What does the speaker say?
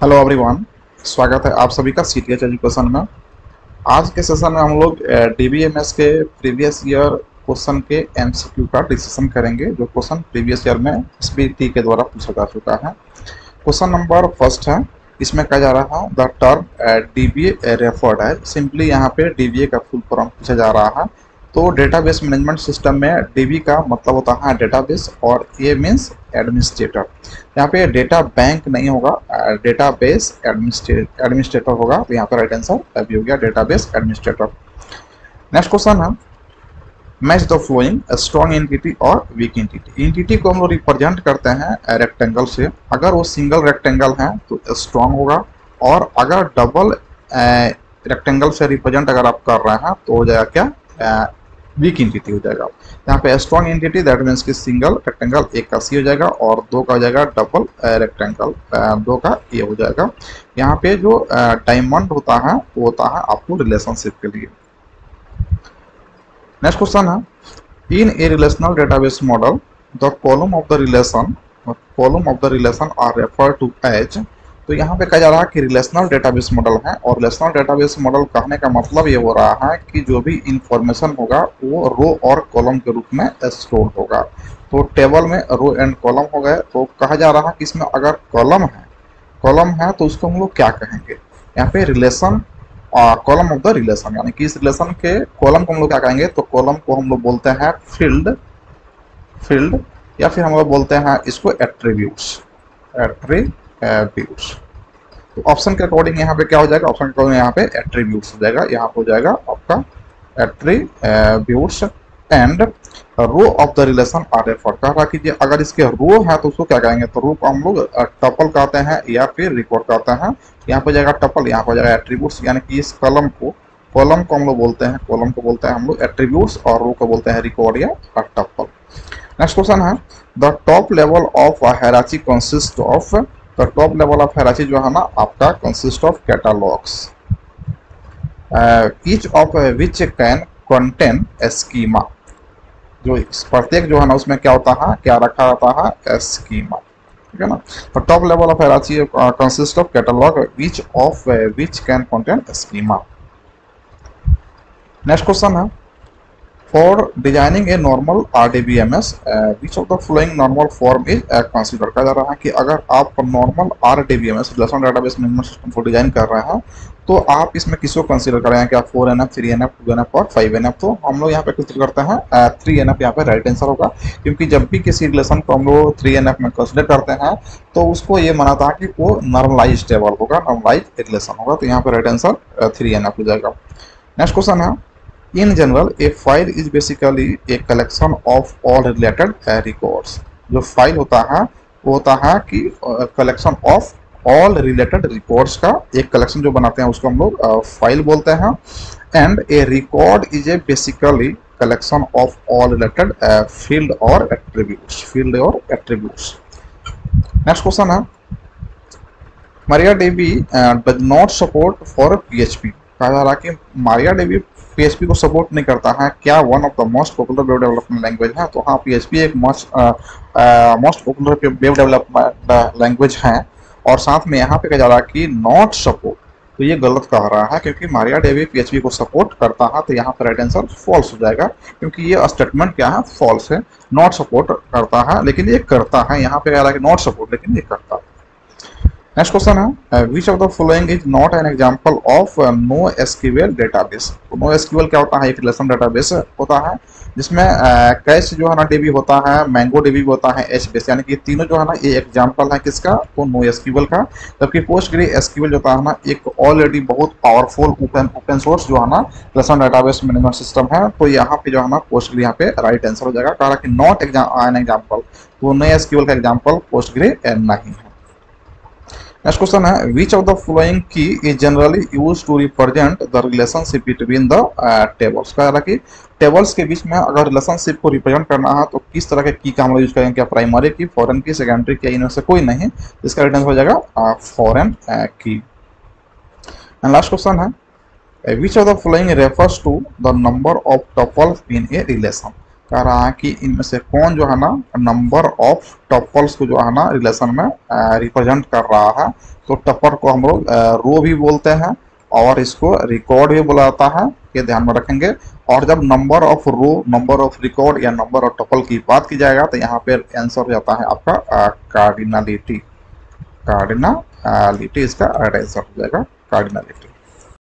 Hello everyone. स्वागत है आप सभी का सीटीएच एजुकेशन में। आज के सेशन में हम लोग डीबीएमएस के प्रीवियस ईयर क्वेश्चन के एमसीक्यू का डिस्कशन करेंगे, जो क्वेश्चन प्रीवियस ईयर में एसबीटी के द्वारा पूछा जा चुका है। क्वेश्चन नंबर फर्स्ट है, इसमें कहा जा रहा है द टर्म डीबीए रेफर्ड है। सिंपली यहाँ पे डीबीए का फुल फॉर्म पूछा जा रहा है। तो डेटाबेस मैनेजमेंट सिस्टम में डीबी का मतलब होता है डेटाबेस और ए मीन्स एडमिनिस्ट्रेटर। यहाँ पे डेटा बैंक नहीं होगा, डेटाबेस एडमिनिस्ट्रेटर होगा। तो यहाँ पर राइट आंसर भी हो गया डेटाबेस एडमिनिस्ट्रेटर। नेक्स्ट क्वेश्चन है, match the flowing strong entity और वीक एंटिटी। एंटिटी को हम लोग रिप्रेजेंट करते हैं रेक्टेंगल से। अगर वो सिंगल रेक्टेंगल है तो स्ट्रॉन्ग होगा, और अगर डबल रेक्टेंगल से रिप्रेजेंट अगर आप कर रहे हैं तो हो जाएगा क्या, वीक एंटिटी हो जाएगा। यहाँ पे स्ट्रॉन्ग एंटिटी दैट मीन्स कि सिंगल रेक्टेंगल एक का सी हो जाएगा और दो का हो जाएगा डबल रेक्टेंगल दो का ए हो जाएगा। यहाँ पे जो डायमंड होता है वो होता है आपको रिलेशनशिप के लिए। नेक्स्ट क्वेश्चन है, in a relational database model the column of the relation are refer to as. तो यहाँ पे कहा जा रहा है कि रिलेशनल डेटाबेस मॉडल है, और रिलेशनल डेटाबेस मॉडल कहने का मतलब ये हो रहा है कि जो भी इंफॉर्मेशन होगा वो रो और कॉलम के रूप में स्टोर होगा। तो टेबल में रो एंड कॉलम हो गए। तो कहा जा रहा है कि इसमें अगर कॉलम है तो उसको हम लोग क्या कहेंगे। यहाँ पे relation column of the relation, यानी कि इस रिलेशन के कॉलम को हम लोग क्या कहेंगे। तो कॉलम को हम लोग बोलते हैं फील्ड, या फिर हम लोग बोलते हैं इसको एट्रीब्यूट्स। तो ऑप्शन के अकॉर्डिंग यहाँ पे क्या हो जाएगा, ऑप्शन के अकॉर्डिंग यहाँ पे एट्रीब्यूट्स हो जाएगा। यहाँ पे हो जाएगा आपका attributes and row of the relation are refer. कह रहा कीजिए अगर इसके रो है तो उसको क्या कहेंगे। तो रो को हम लोग टपल कहते हैं या फिर रिकॉर्ड कहते हैं। यहाँ पे जाएगा टपल, यहाँ पे जाएगा एट्रीब्यूट्स, यानी कि इस कॉलम को हम लोग बोलते हैं, हम लोग एट्रीब्यूट्स, और रो को बोलते हैं रिकॉर्ड या टपल। नेक्स्ट क्वेश्चन है, the top level of hierarchy consist of. तो टॉप लेवल ऑफ हायरार्ची जो है ना आपका consist of catalogs, each of which can contain schema. जो प्रत्येक जो है ना उसमें क्या होता है, क्या रखा रहता है, स्कीमा। ठीक है ना। तो top level of hierarchy consist of catalog which can contain schema. Next question है, For designing a normal RDBMS, which of the following normal form is considered। कहा जा रहा है कि अगर आप normal RDBMS relational database management system को design कर रहे हैं तो आप इसमें किसको कंसीडर कर रहे हैं, क्या 4NF, 3NF, 2NF और 5NF। तो हम लोग यहाँ पे कंसीडर करते हैं 3NF। यहाँ पे राइट आंसर होगा, क्योंकि जब भी किसी रिलेशन को हम लोग 3NF में कंसीडर करते हैं तो उसको ये माना था कि वो नॉर्मलाइज टेबल होगा, नॉर्मलाइज रिलेशन होगा। तो यहाँ पे राइट आंसर 3NF हो जाएगा। नेक्स्ट क्वेश्चन है, In general, a file is basically a collection of all related records। जो फाइल होता है वो होता है कि collection of all related records का एक कलेक्शन जो बनाते हैं उसको हम लोग फाइल बोलते हैं। And A record is a basically collection of all related field और एट्रीब्यूट्स। नेक्स्ट क्वेश्चन है, MariaDB does not support for PHP। कहा जा रहा है कि MariaDB PHP को सपोर्ट नहीं करता है। क्या one of the most popular web development language है। तो हाँ, PHP एक most popular web development language है। और साथ में यहाँ पे कहा जा रहा है कि नॉट सपोर्ट, तो ये गलत कह रहा है, क्योंकि MariaDB PHP को सपोर्ट करता है। तो यहाँ पे राइट आंसर फॉल्स हो जाएगा, क्योंकि ये स्टेटमेंट क्या है, फॉल्स है। नॉट सपोर्ट करता है लेकिन ये करता है। यहाँ पे कह रहा है कि नॉट सपोर्ट लेकिन ये करता है। नेक्स्ट क्वेश्चन है, which of the following is not an example of no SQL database. No SQL क्या होता है, एक रिलेशन डेटाबेस होता है जिसमें कैश जो है ना डीबी होता है, मैंगो डीबी भी होता है, एचबेस, यानी कि तीनों जो है ना ये एग्जांपल है किसका, तो नो एसक्यूएल का। जबकि पोस्टग्रे एसक्यूएल जो होता है ना एक ऑलरेडी बहुत पावरफुल ओपन सोर्स जो है ना रिलेशन डेटाबेस मैनेजमेंट सिस्टम है। तो यहाँ पे जो है ना पोस्टग्रे यहाँ पे राइट आंसर हो जाएगा। कहा कि नॉट एन एग्जाम्पल, तो नो एसक्यूएल का एग्जाम्पल पोस्टग्रे नहीं है। नेक्स्ट क्वेश्चन है, विच ऑफ द फॉलोइंग की is generally use to represent the relationship between the tables. कह रहा कि टेबल्स के बीच में अगर रिलेशनशिप को रिप्रेजेंट करना है तो किस तरह के की का हम लोग यूज करेंगे, क्या प्राइमरी की, फॉरेन की, सेकेंडरी की, इनमें से कोई नहीं। इसका राइट आंसर हो जाएगा फॉरेन की। एंड लास्ट क्वेश्चन है, which of the following refers to the number of tuples in a relation. कह रहा है कि इनमें से कौन जो है ना नंबर ऑफ टपल्स को जो है ना रिलेशन में रिप्रेजेंट कर रहा है। तो टपल को हम लोग रो भी बोलते हैं और इसको रिकॉर्ड भी बोला जाता है, ये ध्यान में रखेंगे। और जब number of row, number of record या नंबर ऑफ टपल की बात की जाएगा तो यहाँ पे आंसर हो जाता है आपका कार्डिनलिटी। कार्डिनलिटी इसका राइट आंसर हो जाएगा, कार्डिनलिटी।